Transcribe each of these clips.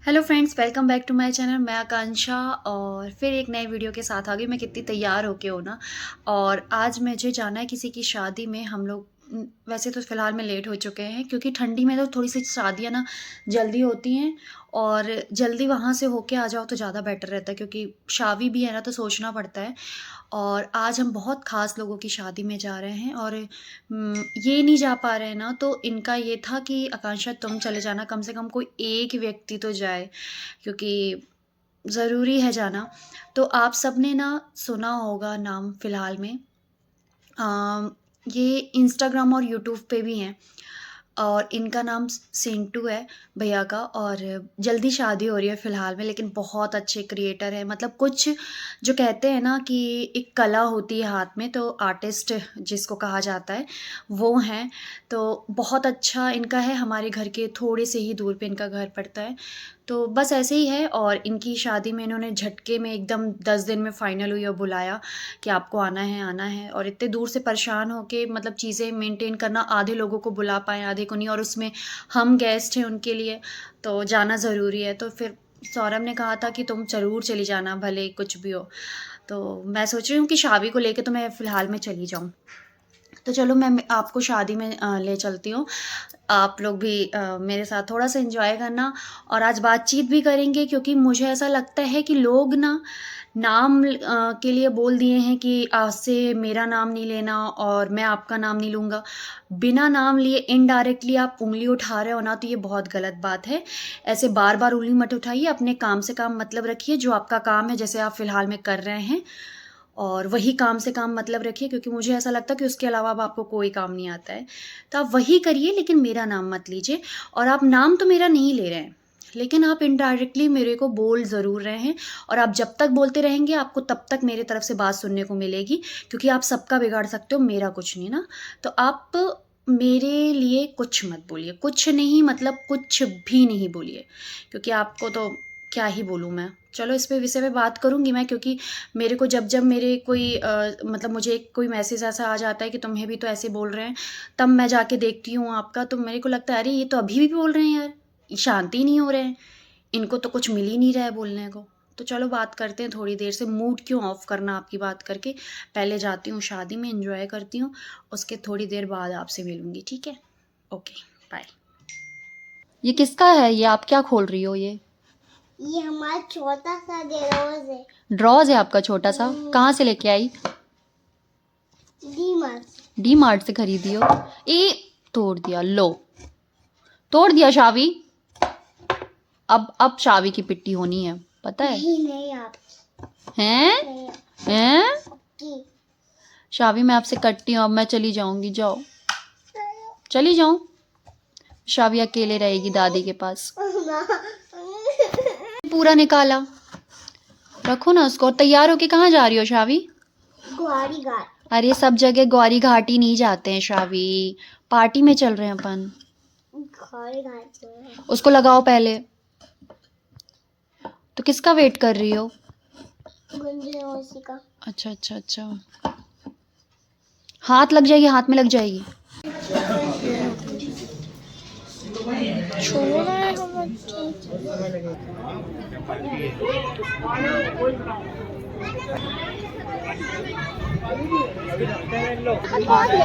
Hello friends, welcome back to my channel. मैं आकांक्षा और फिर एक नए वीडियो के साथ आ गई। मैं कितनी तैयार होके हो ना। और आज मुझे जाना है किसी की शादी में। हम लोग वैसे तो फ़िलहाल में लेट हो चुके हैं क्योंकि ठंडी में तो थोड़ी सी शादियां ना जल्दी होती हैं और जल्दी वहाँ से होके आ जाओ तो ज़्यादा बेटर रहता है क्योंकि शादी भी है ना तो सोचना पड़ता है। और आज हम बहुत ख़ास लोगों की शादी में जा रहे हैं और ये नहीं जा पा रहे हैं ना, तो इनका ये था कि आकांक्षा तुम चले जाना, कम से कम कोई एक व्यक्ति तो जाए क्योंकि ज़रूरी है जाना। तो आप सबने ना सुना होगा नाम फ़िलहाल में। ये इंस्टाग्राम और यूट्यूब पे भी हैं और इनका नाम सिंटू है भैया का। और जल्दी शादी हो रही है फ़िलहाल में, लेकिन बहुत अच्छे क्रिएटर हैं। मतलब कुछ जो कहते हैं ना कि एक कला होती है हाथ में, तो आर्टिस्ट जिसको कहा जाता है वो हैं। तो बहुत अच्छा इनका है। हमारे घर के थोड़े से ही दूर पे इनका घर पड़ता है। तो बस ऐसे ही है। और इनकी शादी में इन्होंने झटके में एकदम 10 दिन में फ़ाइनल हुई और बुलाया कि आपको आना है, आना है। और इतने दूर से परेशान होके मतलब चीज़ें मेंटेन करना, आधे लोगों को बुला पाएँ आधे को नहीं, और उसमें हम गेस्ट हैं उनके लिए, तो जाना ज़रूरी है। तो फिर सौरभ ने कहा था कि तुम ज़रूर चली जाना भले ही कुछ भी हो। तो मैं सोच रही हूँ कि शादी को लेके तो मैं फ़िलहाल में चली जाऊँ। तो चलो मैं आपको शादी में ले चलती हूँ। आप लोग भी मेरे साथ थोड़ा-सा एन्जॉय करना और आज बातचीत भी करेंगे क्योंकि मुझे ऐसा लगता है कि लोग ना नाम के लिए बोल दिए हैं कि आज से मेरा नाम नहीं लेना और मैं आपका नाम नहीं लूँगा। बिना नाम लिए इनडायरेक्टली आप उँगली उठा रहे हो ना, तो ये बहुत गलत बात है। ऐसे बार-बार उँगली मत उठाइए, अपने काम से काम मतलब रखिए। जो आपका काम है, जैसे आप फ़िलहाल में कर रहे हैं, और वही काम से काम मतलब रखिए क्योंकि मुझे ऐसा लगता है कि उसके अलावा अब आपको कोई काम नहीं आता है। तो आप वही करिए, लेकिन मेरा नाम मत लीजिए। और आप नाम तो मेरा नहीं ले रहे हैं, लेकिन आप इनडायरेक्टली मेरे को बोल ज़रूर रहे हैं। और आप जब तक बोलते रहेंगे आपको तब तक मेरे तरफ से बात सुनने को मिलेगी क्योंकि आप सबका बिगाड़ सकते हो, मेरा कुछ नहीं ना। तो आप मेरे लिए कुछ मत बोलिए, कुछ नहीं मतलब कुछ भी नहीं बोलिए क्योंकि आपको तो क्या ही बोलूँ मैं। चलो इस पे विषय पे बात करूँगी मैं, क्योंकि मेरे को जब मेरे कोई मतलब मुझे कोई मैसेज ऐसा आ जाता है कि तुम्हें भी तो ऐसे बोल रहे हैं, तब मैं जाके देखती हूँ आपका, तो मेरे को लगता है अरे ये तो अभी भी बोल रहे हैं यार, ये शांति नहीं हो रहे हैं, इनको तो कुछ मिल ही नहीं रहा है बोलने को। तो चलो बात करते हैं थोड़ी देर से, मूड क्यों ऑफ करना आपकी बात करके। पहले जाती हूँ शादी में, एंजॉय करती हूँ, उसके थोड़ी देर बाद आपसे मिलूँगी, ठीक है? Okay, bye. ये किसका है? ये आप क्या खोल रही हो? ये हमारा छोटा सा ड्रॉज है। ड्रॉज है आपका छोटा सा? कहाँ से लेके आई? डी मार्ट से खरीदी हो? ए, तोड़ दिया, लो तोड़ दिया शावी। अब शावी की पिट्टी होनी है, पता है? नहीं आप हैं? हैं? की शावी मैं आपसे कटती हूँ, अब मैं चली जाऊंगी, जाओ चली जाऊं। शावी अकेले रहेगी दादी के पास। पूरा निकाला, रखो ना उसको। और तैयार होके कहाँ जा रही हो शावी? ग्वारी घाट। अरे सब जगह ग्वारी घाट ही नहीं जाते हैं शावी, पार्टी में चल रहे हैं अपन। ग्वारी घाट उसको लगाओ पहले। तो किसका वेट कर रही हो? गुंजन मौसी का। अच्छा अच्छा अच्छा, हाथ लग जाएगी, हाथ में लग जाएगी। छोड़ा है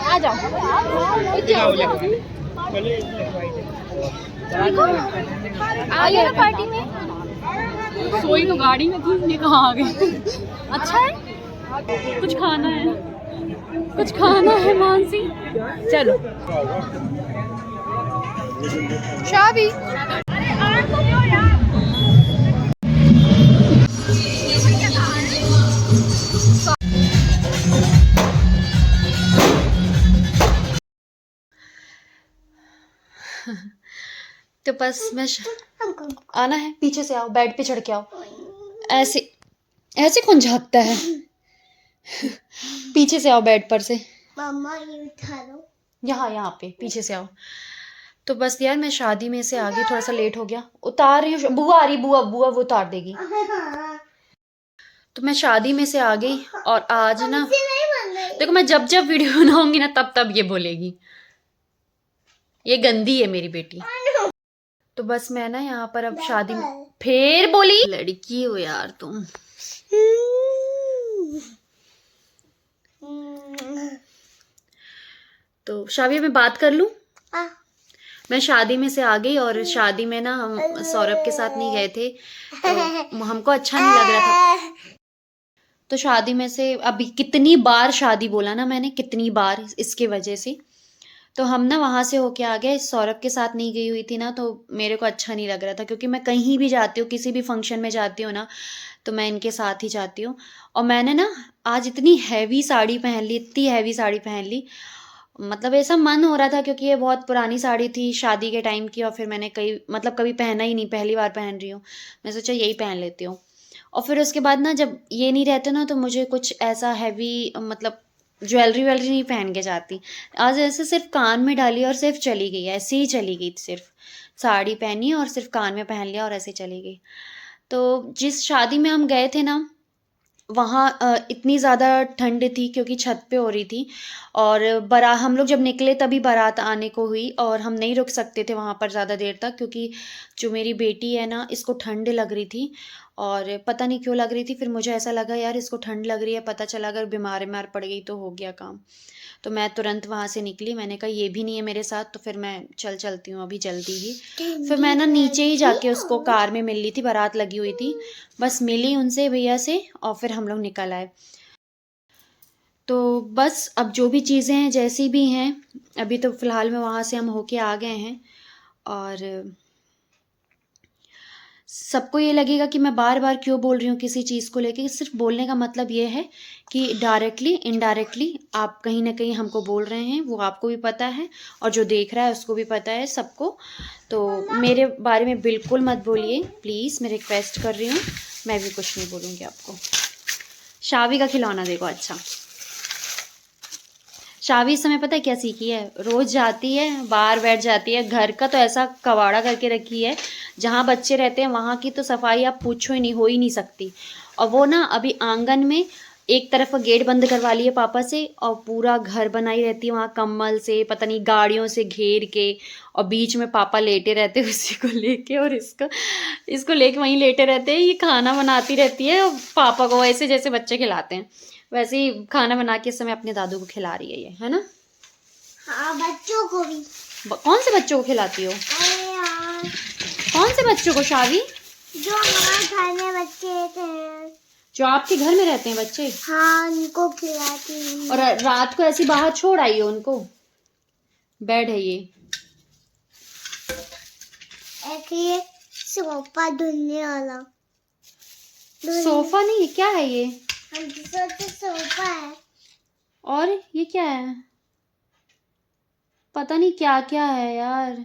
आ जाओ आ गए ना पार्टी में। सोई तो गाड़ी में थी, ये कहाँ आ गई? अच्छा है, कुछ खाना है, कुछ खाना है मानसी। चलो शादी। तो बस मैं आना है, पीछे से आओ, बेड पे चढ़ के आओ। ऐसे ऐसे कौन झाँकता है? पीछे से आओ बेड पर से। मम्मा ये उठा लो। यहाँ पे पीछे से आओ। तो बस यार मैं शादी में से आ गई, थोड़ा सा लेट हो गया। उतार रही हूँ, बुआ आ रही, बुआ बुआ वो उतार देगी। तो मैं शादी में से आ गई और आज ना देखो, मैं जब जब वीडियो बनाऊंगी ना तब तब ये बोलेगी, ये गंदी है मेरी बेटी। तो बस मैं ना यहाँ पर अब शादी में फिर बोली लड़की हो यार तुम। तो शावी मैं बात कर लूं। मैं शादी में से आ गई और शादी में ना हम सौरभ के साथ नहीं गए थे तो हमको अच्छा नहीं लग रहा था। तो शादी में से अभी कितनी बार शादी बोला ना मैंने, कितनी बार इसके वजह से। तो हम ना वहाँ से होके आ गए। सौरभ के साथ नहीं गई हुई थी ना तो मेरे को अच्छा नहीं लग रहा था, क्योंकि मैं कहीं भी जाती हूँ, किसी भी फंक्शन में जाती हूँ ना तो मैं इनके साथ ही जाती हूँ। और मैंने ना आज इतनी हैवी साड़ी पहन ली, इतनी हैवी साड़ी पहन ली, मतलब ऐसा मन हो रहा था क्योंकि ये बहुत पुरानी साड़ी थी शादी के टाइम की, और फिर मैंने कभी पहना ही नहीं, पहली बार पहन रही हूँ। मैं सोचा यही पहन लेती हूँ। और फिर उसके बाद ना जब ये नहीं रहते ना तो मुझे कुछ ऐसा हैवी, मतलब ज्वेलरी वेलरी नहीं पहन के जाती। आज ऐसे सिर्फ कान में डाली और सिर्फ चली गई, ऐसे ही चली गई, सिर्फ साड़ी पहनी और सिर्फ कान में पहन लिया और ऐसे चली गई। तो जिस शादी में हम गए थे ना वहाँ इतनी ज़्यादा ठंड थी क्योंकि छत पे हो रही थी, और हम लोग जब निकले तभी बारात आने को हुई और हम नहीं रुक सकते थे वहाँ पर ज़्यादा देर तक, क्योंकि जो मेरी बेटी है ना इसको ठंड लग रही थी, और पता नहीं क्यों लग रही थी। फिर मुझे ऐसा लगा यार इसको ठंड लग रही है, पता चला अगर बीमार पड़ गई तो हो गया काम। तो मैं तुरंत वहाँ से निकली, मैंने कहा ये भी नहीं है मेरे साथ तो फिर मैं चलती हूँ अभी जल्दी ही। फिर मैं ना नीचे ही जाके उसको कार में मिल ली थी, बारात लगी हुई थी, बस मिली उनसे भैया से और फिर हम लोग निकल आए। तो बस अब जो भी चीज़ें हैं जैसी भी हैं, अभी तो फ़िलहाल में वहाँ से हम होके आ गए हैं। और सबको ये लगेगा कि मैं बार बार क्यों बोल रही हूँ किसी चीज़ को लेके। सिर्फ बोलने का मतलब ये है कि डायरेक्टली इनडायरेक्टली आप कहीं ना कहीं हमको बोल रहे हैं, वो आपको भी पता है और जो देख रहा है उसको भी पता है, सबको। तो मेरे बारे में बिल्कुल मत बोलिए प्लीज़, मैं रिक्वेस्ट कर रही हूँ। मैं भी कुछ नहीं बोलूँगी आपको। शावी का खिलौना देखो। अच्छा, शावी इस समय पता है क्या सीखी है, रोज जाती है बाहर बैठ जाती है। घर का तो ऐसा कबाड़ा करके रखी है, जहाँ बच्चे रहते हैं वहाँ की तो सफाई आप पूछो ही नहीं, हो ही नहीं सकती। और वो ना अभी आंगन में एक तरफ का गेट बंद करवा लिए पापा से और पूरा घर बनाई रहती है वहाँ कम्बल से, पता नहीं गाड़ियों से घेर के, और बीच में पापा लेटे रहते हैं उसी को लेके, और इसको लेके वहीं लेटे रहते हैं। ये खाना बनाती रहती है और पापा को ऐसे जैसे बच्चे खिलाते हैं वैसे ही खाना बना के इस समय अपने दादू को खिला रही है ये, है ना। हाँ, बच्चों को भी। कौन से बच्चों को खिलाती हो? अरे यार, कौन से बच्चों को शावी? जो हमारे घर में बच्चे थे, जो आपके घर में रहते हैं बच्चे? हाँ, उनको खिलाती हूँ। और रात को ऐसी बाहर छोड़ आई हो उनको? बेड है ये, एक ये सोफा धुलने वाला। सोफा नहीं है, क्या है ये? हम सोचते सोफा है। और ये क्या है? पता नहीं क्या क्या है यार।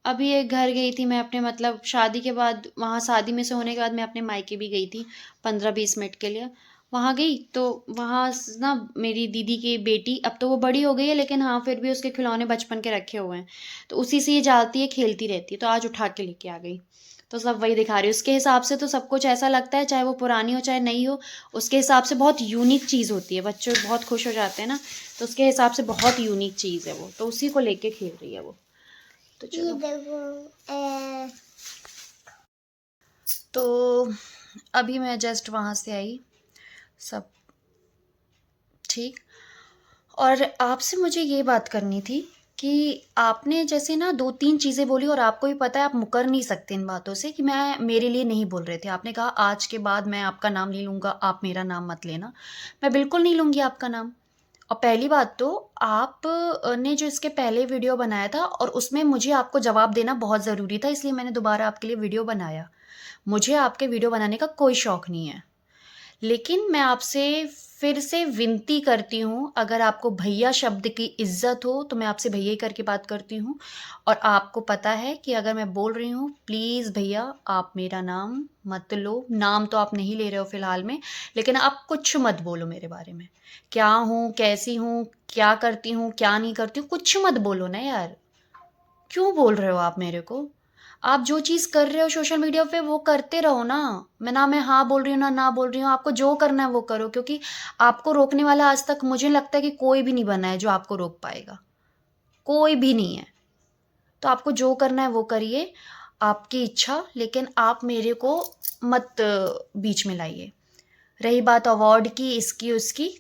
अभी एक घर गई थी मैं अपने, मतलब शादी के बाद, वहाँ शादी में से होने के बाद मैं अपने मायके भी गई थी 15-20 मिनट के लिए। वहाँ गई तो वहाँ ना मेरी दीदी की बेटी, अब तो वो बड़ी हो गई है लेकिन हाँ फिर भी उसके खिलौने बचपन के रखे हुए हैं, तो उसी से ये जाती है खेलती रहती है, तो आज उठा के लेके आ गई। तो सब वही दिखा रही है। उसके हिसाब से तो सब कुछ ऐसा लगता है, चाहे वो पुरानी हो चाहे नहीं हो, उसके हिसाब से बहुत यूनिक चीज़ होती है, बच्चे बहुत खुश हो जाते हैं ना, तो उसके हिसाब से बहुत यूनिक चीज़ है वो, तो उसी को लेके खेल रही है वो। तो ये चलो, देखो, तो अभी मैं जस्ट वहाँ से आई, सब ठीक। और आपसे मुझे ये बात करनी थी कि आपने जैसे ना 2-3 चीज़ें बोली और आपको भी पता है आप मुकर नहीं सकते इन बातों से, कि मैं मेरे लिए नहीं बोल रहे थे। आपने कहा आज के बाद मैं आपका नाम नहीं लूँगा, आप मेरा नाम मत लेना। मैं बिल्कुल नहीं लूँगी आपका नाम। और पहली बात तो आप ने जो इसके पहले वीडियो बनाया था और उसमें मुझे आपको जवाब देना बहुत ज़रूरी था, इसलिए मैंने दोबारा आपके लिए वीडियो बनाया। मुझे आपके वीडियो बनाने का कोई शौक़ नहीं है। लेकिन मैं आपसे फिर से विनती करती हूँ, अगर आपको भैया शब्द की इज़्ज़त हो तो मैं आपसे भैया ही करके बात करती हूँ। और आपको पता है कि अगर मैं बोल रही हूँ प्लीज़ भैया आप मेरा नाम मत लो। नाम तो आप नहीं ले रहे हो फ़िलहाल में, लेकिन आप कुछ मत बोलो मेरे बारे में। क्या हूँ, कैसी हूँ, क्या करती हूँ, क्या नहीं करती हूँ, कुछ मत बोलो ना यार। क्यों बोल रहे हो आप मेरे को? आप जो चीज़ कर रहे हो सोशल मीडिया पे वो करते रहो ना। मैं हाँ बोल रही हूँ ना बोल रही हूँ, आपको जो करना है वो करो, क्योंकि आपको रोकने वाला आज तक मुझे लगता है कि कोई भी नहीं बना है जो आपको रोक पाएगा, कोई भी नहीं है। तो आपको जो करना है वो करिए। आपकी इच्छा, लेकिन आप मेरे को मत बीच में लाइए। रही बात अवार्ड की, इसकी उसकी,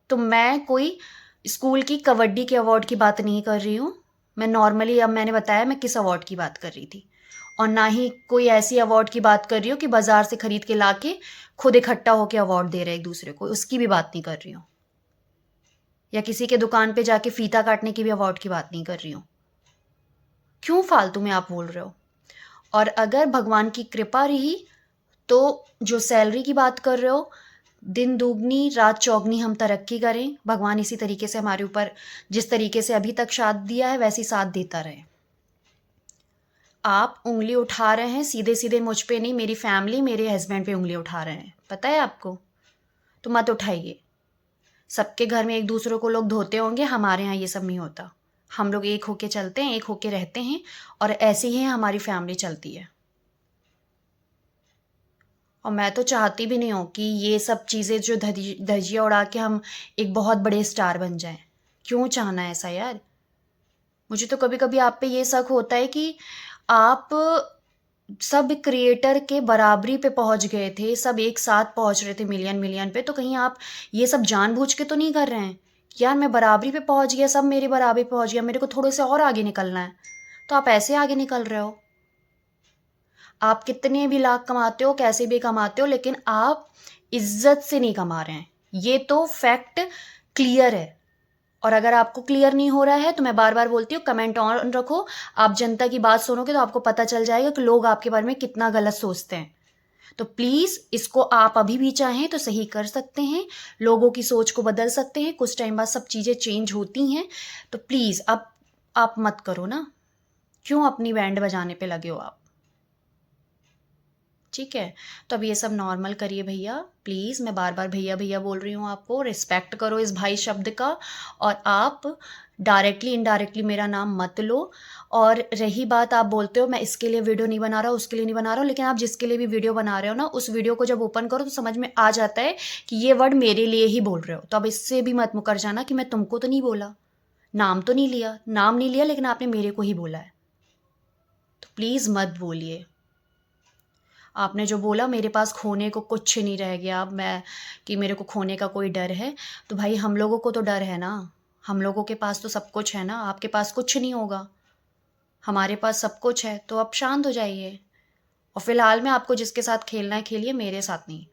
तो मैं कोई स्कूल की कबड्डी के अवार्ड की बात नहीं कर रही हूँ। मैं नॉर्मली, अब मैंने बताया मैं किस अवार्ड की बात कर रही थी, और ना ही कोई ऐसी अवार्ड की बात कर रही हूँ कि बाजार से खरीद के लाके खुद इकट्ठा होके अवार्ड दे रहे एक दूसरे को, उसकी भी बात नहीं कर रही हूँ। या किसी के दुकान पे जाके फीता काटने की भी अवार्ड की बात नहीं कर रही हूँ। क्यों फालतू में आप बोल रहे हो? और अगर भगवान की कृपा रही तो जो सैलरी की बात कर रहे हो, दिन दुगनी रात चौगनी हम तरक्की करें, भगवान इसी तरीके से हमारे ऊपर, जिस तरीके से अभी तक साथ दिया है वैसे साथ देता रहे। आप उंगली उठा रहे हैं सीधे सीधे मुझ पे नहीं, मेरी फैमिली, मेरे हस्बैंड पे उंगली उठा रहे हैं, पता है आपको? तो मत उठाइए। सबके घर में एक दूसरे को लोग धोते होंगे, हमारे यहाँ ये सब नहीं होता। हम लोग एक होके चलते हैं, एक होके रहते हैं, और ऐसे ही हमारी फैमिली चलती है। और मैं तो चाहती भी नहीं हूँ कि ये सब चीज़ें जो धज्जियाँ उड़ा के हम एक बहुत बड़े स्टार बन जाएं। क्यों चाहना है ऐसा यार? मुझे तो कभी कभी आप पे ये शक होता है कि आप सब क्रिएटर के बराबरी पे पहुंच गए थे, सब एक साथ पहुंच रहे थे मिलियन मिलियन पे, तो कहीं आप ये सब जानबूझ के तो नहीं कर रहे हैं कि यार मैं बराबरी पे पहुंच गया, सब मेरे बराबरी पे पहुंच गया, मेरे को थोड़े से और आगे निकलना है। तो आप ऐसे आगे निकल रहे हो। आप कितने भी लाख कमाते हो, कैसे भी कमाते हो, लेकिन आप इज्जत से नहीं कमा रहे हैं। ये तो फैक्ट क्लियर है। और अगर आपको क्लियर नहीं हो रहा है तो मैं बार बार बोलती हूँ, कमेंट ऑन रखो। आप जनता की बात सुनोगे तो आपको पता चल जाएगा कि लोग आपके बारे में कितना गलत सोचते हैं। तो प्लीज़ इसको आप अभी भी चाहें तो सही कर सकते हैं, लोगों की सोच को बदल सकते हैं। कुछ टाइम बाद सब चीज़ें चेंज होती हैं। तो प्लीज़ अब आप मत करो ना। क्यों अपनी बैंड बजाने पे लगे हो आप? ठीक है, तो अब ये सब नॉर्मल करिए भैया प्लीज़। मैं बार बार भैया भैया बोल रही हूँ आपको, रिस्पेक्ट करो इस भाई शब्द का। और आप डायरेक्टली इनडायरेक्टली मेरा नाम मत लो। और रही बात, आप बोलते हो मैं इसके लिए वीडियो नहीं बना रहा, उसके लिए नहीं बना रहा हूँ, लेकिन आप जिसके लिए भी वीडियो बना रहे हो ना, उस वीडियो को जब ओपन करो तो समझ में आ जाता है कि ये वर्ड मेरे लिए ही बोल रहे हो। तो अब इससे भी मत मुकर जाना कि मैं तुमको तो नहीं बोला, नाम तो नहीं लिया, नाम नहीं लिया, लेकिन आपने मेरे को ही बोला है। तो प्लीज़ मत बोलिए। आपने जो बोला मेरे पास खोने को कुछ नहीं रह गया, अब मैं कि मेरे को खोने का कोई डर है, तो भाई हम लोगों को तो डर है ना। हम लोगों के पास तो सब कुछ है ना, आपके पास कुछ नहीं होगा, हमारे पास सब कुछ है। तो आप शांत हो जाइए। और फिलहाल में आपको जिसके साथ खेलना है खेलिए, मेरे साथ नहीं।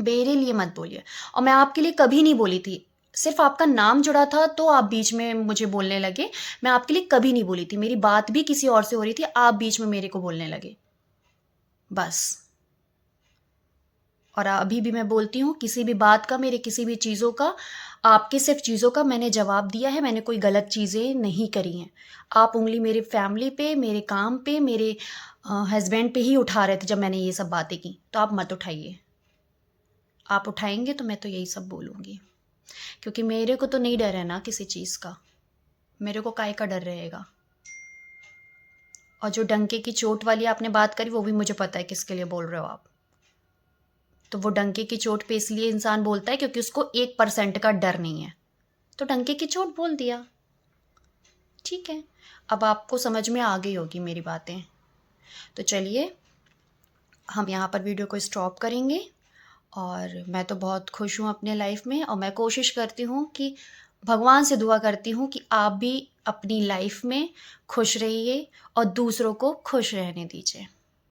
मेरे लिए मत बोलिए। और मैं आपके लिए कभी नहीं बोली थी, सिर्फ आपका नाम जुड़ा था तो आप बीच में मुझे बोलने लगे। मैं आपके लिए कभी नहीं बोली थी, मेरी बात भी किसी और से हो रही थी, आप बीच में मेरे को बोलने लगे, बस। और अभी भी मैं बोलती हूँ, किसी भी बात का, मेरे किसी भी चीज़ों का, आपके सिर्फ चीज़ों का मैंने जवाब दिया है। मैंने कोई गलत चीज़ें नहीं करी हैं। आप उंगली मेरी फैमिली पे, मेरे काम पे, मेरे हस्बैंड पे ही उठा रहे थे जब मैंने ये सब बातें की। तो आप मत उठाइए। आप उठाएंगे तो मैं तो यही सब बोलूँगी, क्योंकि मेरे को तो नहीं डर है ना किसी चीज़ का। मेरे को काहे का डर रहेगा? और जो डंके की चोट वाली आपने बात करी, वो भी मुझे पता है किसके लिए बोल रहे हो आप। तो वो डंके की चोट पे इसलिए इंसान बोलता है क्योंकि उसको 1% का डर नहीं है। तो डंके की चोट बोल दिया, ठीक है। अब आपको समझ में आ गई होगी मेरी बातें। तो चलिए हम यहाँ पर वीडियो को स्टॉप करेंगे। और मैं तो बहुत खुश हूँ अपने लाइफ में, और मैं कोशिश करती हूँ कि, भगवान से दुआ करती हूँ कि आप भी अपनी लाइफ में खुश रहिए और दूसरों को खुश रहने दीजिए।